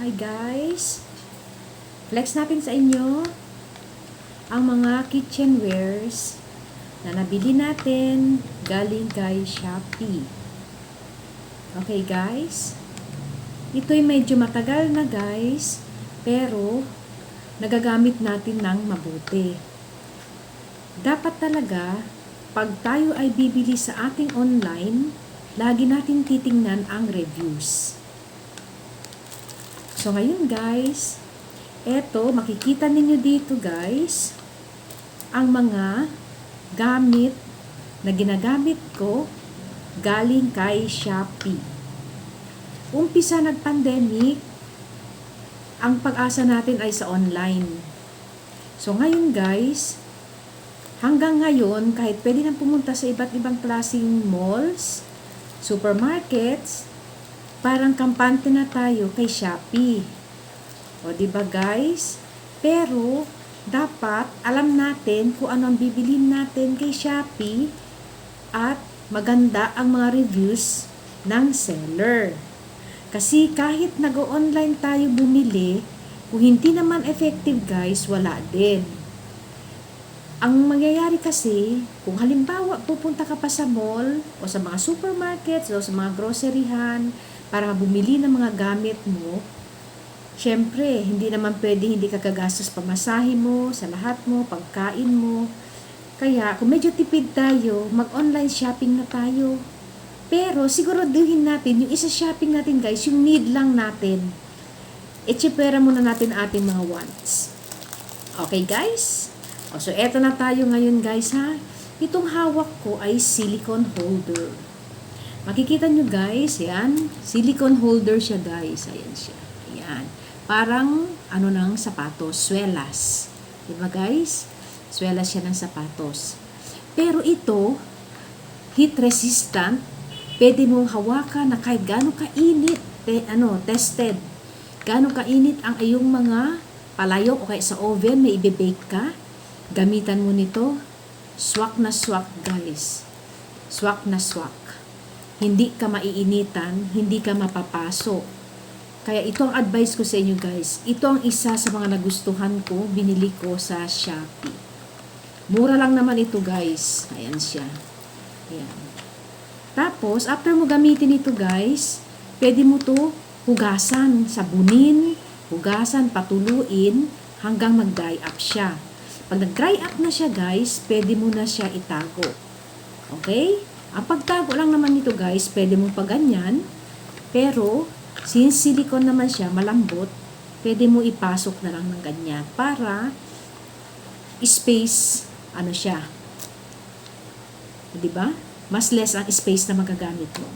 Hi guys! Flex natin sa inyo ang mga kitchenwares na nabili natin galing kay Shopee. Okay guys? Ito'y medyo matagal na guys, pero nagagamit natin ng mabuti. Dapat talaga, pag tayo ay bibili sa ating online, lagi natin titingnan ang reviews. So ngayon guys, eto makikita ninyo dito guys, ang mga gamit na ginagamit ko galing kay Shopee. Umpisa nag-pandemic, ang pag-asa natin ay sa online. So ngayon guys, hanggang ngayon kahit pwede nang pumunta sa iba't ibang klaseng malls, supermarkets, parang kampante na tayo kay Shopee. O diba guys? Pero dapat alam natin kung ano ang bibilhin natin kay Shopee at maganda ang mga reviews ng seller. Kasi kahit nag-online tayo bumili, kung hindi naman effective guys, wala din. Ang mangyayari kasi, kung halimbawa pupunta ka pa sa mall o sa mga supermarkets o sa mga groceryhan para bumili ng mga gamit mo, syempre, hindi naman pwede hindi ka gagastos pamasahe mo, sa lahat mo, pagkain mo. Kaya, kung medyo tipid tayo, mag-online shopping na tayo. Pero, siguraduhin natin, yung isa shopping natin guys, yung need lang natin. Itsipera muna natin ating mga wants. Okay guys? So, eto na tayo ngayon guys ha. Itong hawak ko ay silicone holder. Makikita nyo guys, yan. Silicone holder siya guys. Ayan siya. Ayan. Parang, ng sapatos. Swelas. Diba guys? Swelas siya ng sapatos. Pero ito, heat resistant. Pwede mong hawakan na kahit gano'ng kainit. Tested. Gano'ng kainit ang iyong mga palayok o kaya sa oven, may ibe-bake ka. Gamitan mo nito. Swak na swak guys. Swak na swak. Hindi ka maiinitan, hindi ka mapapaso. Kaya ito ang advice ko sa inyo guys. Ito ang isa sa mga nagustuhan ko, binili ko sa Shopee. Mura lang naman ito guys. Ayan siya. Ayan. Tapos, after mo gamitin ito guys, pwede mo to hugasan, sabunin, hugasan, patuluin, hanggang mag-dry up siya. Pag nag-dry up na siya guys, pwede mo na siya itago. Okay? Ang pagtago lang naman nito guys, pwede mong paganyan, pero since silicone naman siya, malambot, pwede mo ipasok na lang ng ganyan para space, siya. Diba? Mas less ang space na magagamit mo.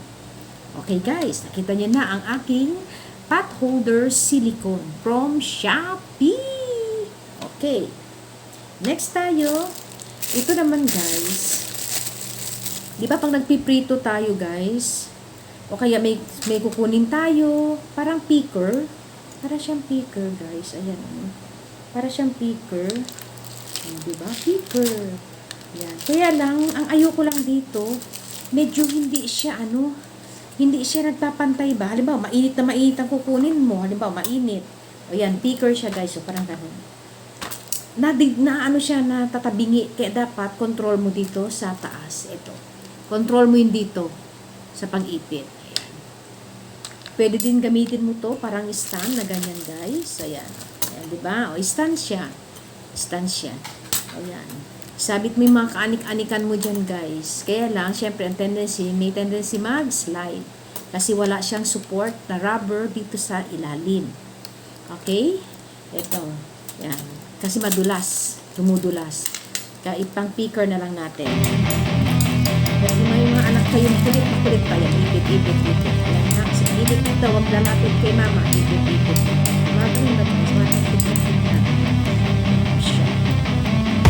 Okay guys, nakita niyo na ang aking pot holder silicone from Shopee. Okay. Next tayo, ito naman guys, di ba pag nagpiprito tayo guys, o kaya may kukunin tayo, parang picker, para siyang picker guys, ayan, para siyang picker, di ba, picker, yan. Kaya lang, ang ayoko lang dito, medyo hindi siya, hindi siya nagpapantay ba, halimbawa, mainit na mainit ang kukunin mo, halimbawa, mainit, o yan, picker siya guys, so parang ganun. Siya na tatabingi, kaya dapat control mo dito sa taas, ito. Control mo yun dito sa pag-ipit. Ayan. Pwede din gamitin mo to parang stand na ganyan guys. Ayan. Ayan, diba? O, stand siya. Stand siya. Ayan. Sabit mo yung mga kaanik-anikan mo dyan guys. Kaya lang, syempre, may tendency mag-slide. Kasi wala siyang support na rubber dito sa ilalim. Okay? Ito. Ayan. Kasi madulas. Tumudulas. Kaya ipang picker na lang natin. Kaya may mga anak kayo makulit pa yan, ipit. Ayan ha, kasi ipit ito, huwag lalapit kay mama, ipit. Magawin ba ito, mas matapit na.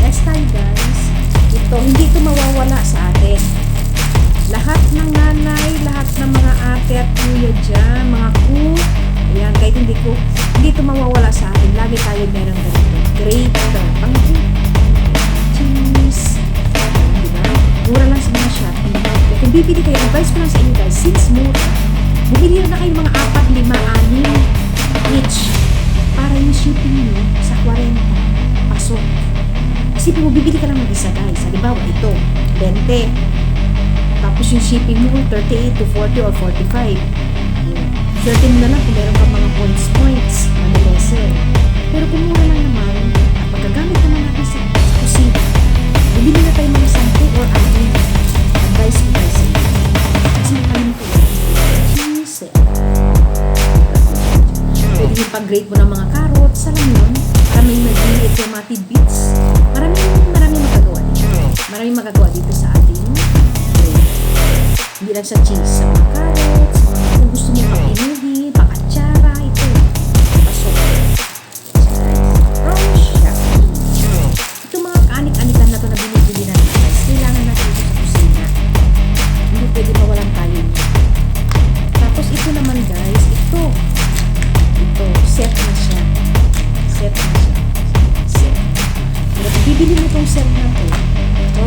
Next time guys, ito, hindi ito mawawala sa atin. Lahat ng nanay, lahat ng mga ate at kuya dyan, mga ayan, kahit hindi ito mawawala sa atin. Lagi tayo meron ganito. Great ito. Cheese. Mura lang sa mga Shopee. Kung bibili kayo, advice ko lang sa inyo guys, since mura, bumili na kayo mga 4, 5, 6 each para yung shipping nyo sa 40 pasok. Isipin mo, bibili ka lang ng isa guys. Halimbawa, ito, 20. Tapos yung shipping mo, 38 to 40 or 45. 13 mo na lang kung meron ka mga points, lesser. Pero kung mura lang naman, at magagamit naman natin sa kusina, bibili na tayo mga 10 or 10. Advice ko guys. Kasi makalim ko yan. Cheese. Pwede yung pag-grate mo ng mga carrots, alam yun, para may nag-iit yung mga tidbits. Maraming magagawa dito. Maraming magagawa dito sa ating grate. Hindi lang sa cheese, sa mga carrots, kung gusto mo pakinuhin, pakatsara, ito. Pasok. Russia. Ito mga kaanik-anikan na ito na binibili natin. Kailangan natin ito sa kusina. Hindi pwede mawalan tayo. Tapos ito naman guys, ito, set na siya. Set. Pero kung bibili mo itong set na ito,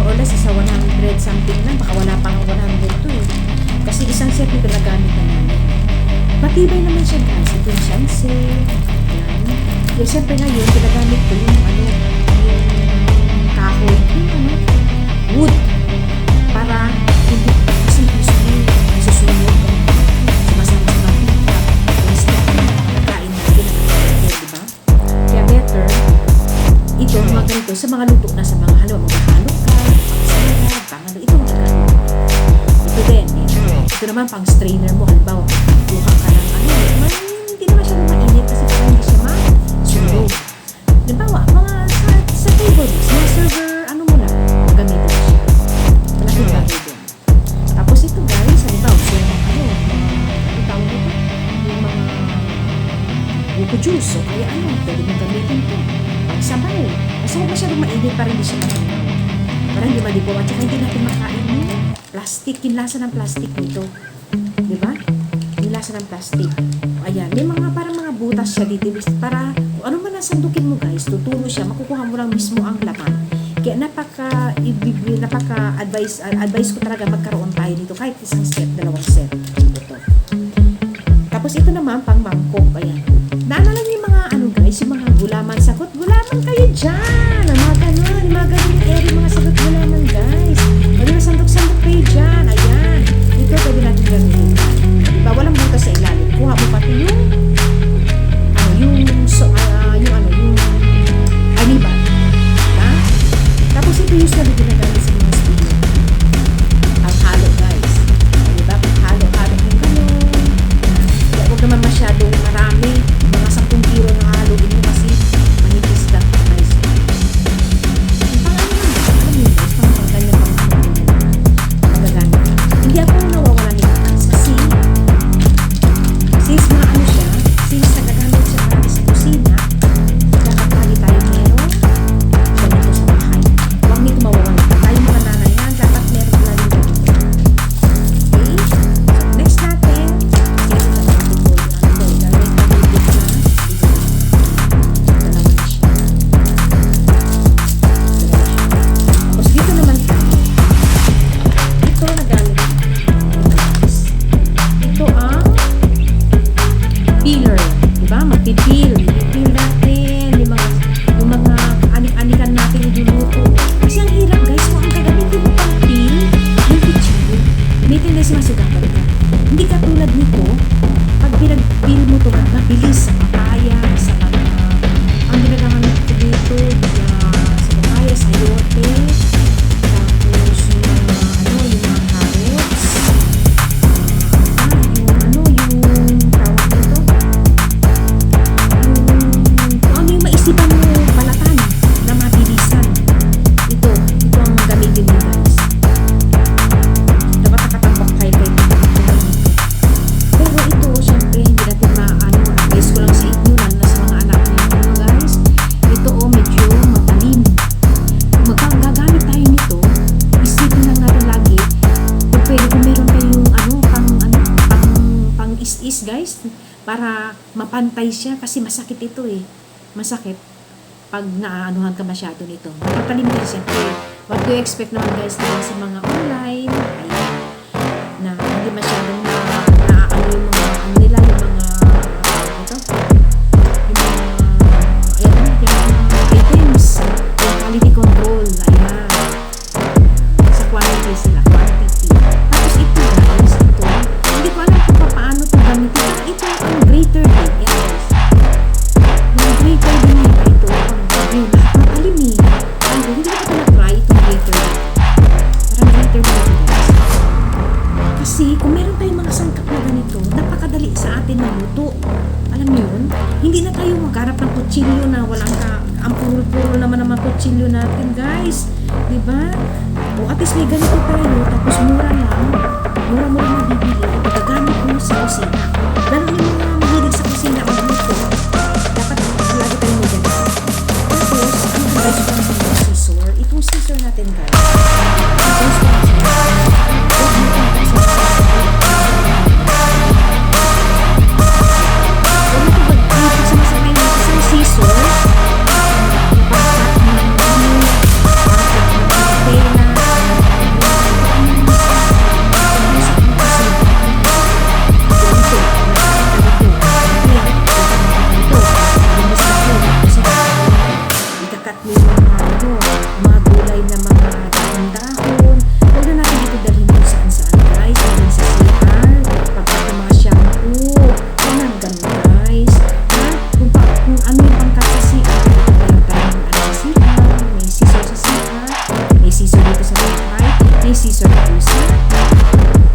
or less sa 100 something lang, baka wala pang 100 ito eh. Kasi isang set nito nagamit na namin. Matibay naman siya guys. Ito yung shanse. Yan. Kaya siyempre ngayon, ginagamit ko yung yung kahoy, wood. Para hindi kasi susunod sumasama sa mga nagkain natin, diba? Kaya better ito, mga ganito, sa mga luto na sa mga maghahalo ka, pang-salad, pang-ano, ito mga ganito. Ito din, ito naman pang strainer mo, halimbawa, luka ka ng hindi naman siya mainit kasi parang hindi siya masunog. Halimbawa, mga sa table, mga server, mo lang, gamitin siya. Malaking bagay din. Tapos ito guys, halimbawa, yung mga tawag ito? Yung mga buko juice, o kaya pwede mo gamitin ito. Sabaw. Kasi huwag masyadong mainit para hindi siya matanaw. Para hindi maligaw. At saka hindi natin makain yung plastic. Yung lasa ng plastic nito. Diba? Yung lasa ng plastic. Ayan. May mga parang mga butas siya dito. Para kung ano man nasandukin mo guys, tutulo siya. Makukuha mo lang mismo ang laman. Kaya advice ko talaga magkaroon tayo dito. Kahit isang set, 2 set. Ito. Tapos ito naman, pang mangkok. Ayan. Naalala niyo yung mga guys, yung mga gulaman, sagot gulaman kayo dyan, ang mga ganun, yung mga ganun yung area, mga sagot gulaman guys, pwede na sandok-sandok kayo dyan, ayan, ito pwede natin gamitin, diba, walang butas sa ilalim, kuha mo pati yung aniban, diba? Tapos ito usually ginagamit sa mga spinner, ang halo guys, diba, halo yung ganun, kaya huwag naman masyadong marami, mga 10 kilo na haluin mo kasi manipis na guys. Alam mo guys, pang ganyan magagamit. Hindi ako nawawala nito kasi since nagagamit siya para sa kusina, dapat lagi tayo meron siya dito sa bahay. Huwag nito mawawala. Tayo mga nanay yan, dapat meron lagi dito. Okay? So next natin, pipil natin, yung mga anik-anikan natin iluluto. Kasi ang hirap guys, kung ang gagamitin mo pang peel, yung pichilo, gamitin na si masugapan ka. Hindi ka tulad nito, pag pinag-peel mo ito, mabilis sa papaya, sa mga, ang ginagamit ko dito, sa papaya, sa yote, tapos yung mga carrots, isipan mo balatan na mabilisan. Ito ang gamitin mo guys. Dapat nakatambak kayo pero ito syempre hindi natin advice ko lang sa inyo lang na sa mga anak niyo guys. Ito medyo matalim. Kung gagamit tayo nito, isipin lang natin lagi kung pwede kung meron kayong pang is guys para mapantay siya kasi masakit ito masakit pag naaanuhan ka masyado nito. Mapatalim din siya. What do you expect naman guys sa mga online? Ayan. Na hindi masyadong naaano yung mga nila, yung mga puro naman ang mga kutsilyo natin, guys. Diba? O at least may ganito tayo, tapos mura lang. Mura-mura na bibili. Magagamit mo sa kusina. Lalo yung mga mahilig sa kusina o dito. Dapat lagi tayo may ganito. Tapos, ang guys ko ng scissor. Itong scissor natin, guys.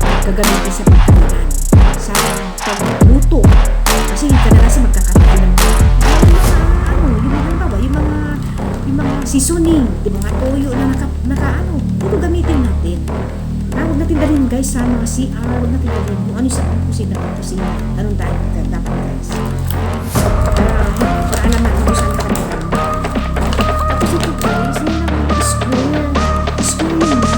Itong gagamitin sa pagkainan, sa pagluto. Kasi kadalasan magkakataon ng yung mga seasoning, yung mga toyo na ito gamitin natin. Huwag natin dalhin guys sa mga CR, huwag natin dalhin kung ano sa kusina, anong dapat guys. Para alam natin kung saan nakalitan. Tapos ito guys, yun ang square yun na.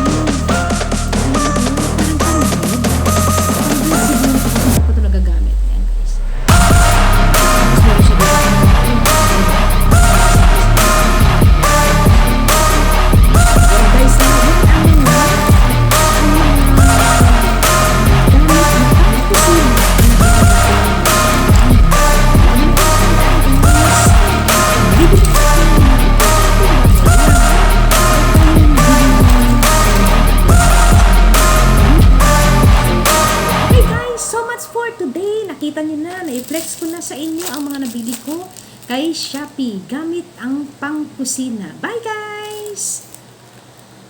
Nakita nyo na, na-flex ko na sa inyo ang mga nabili ko kay Shopee gamit ang pangkusina. Bye guys!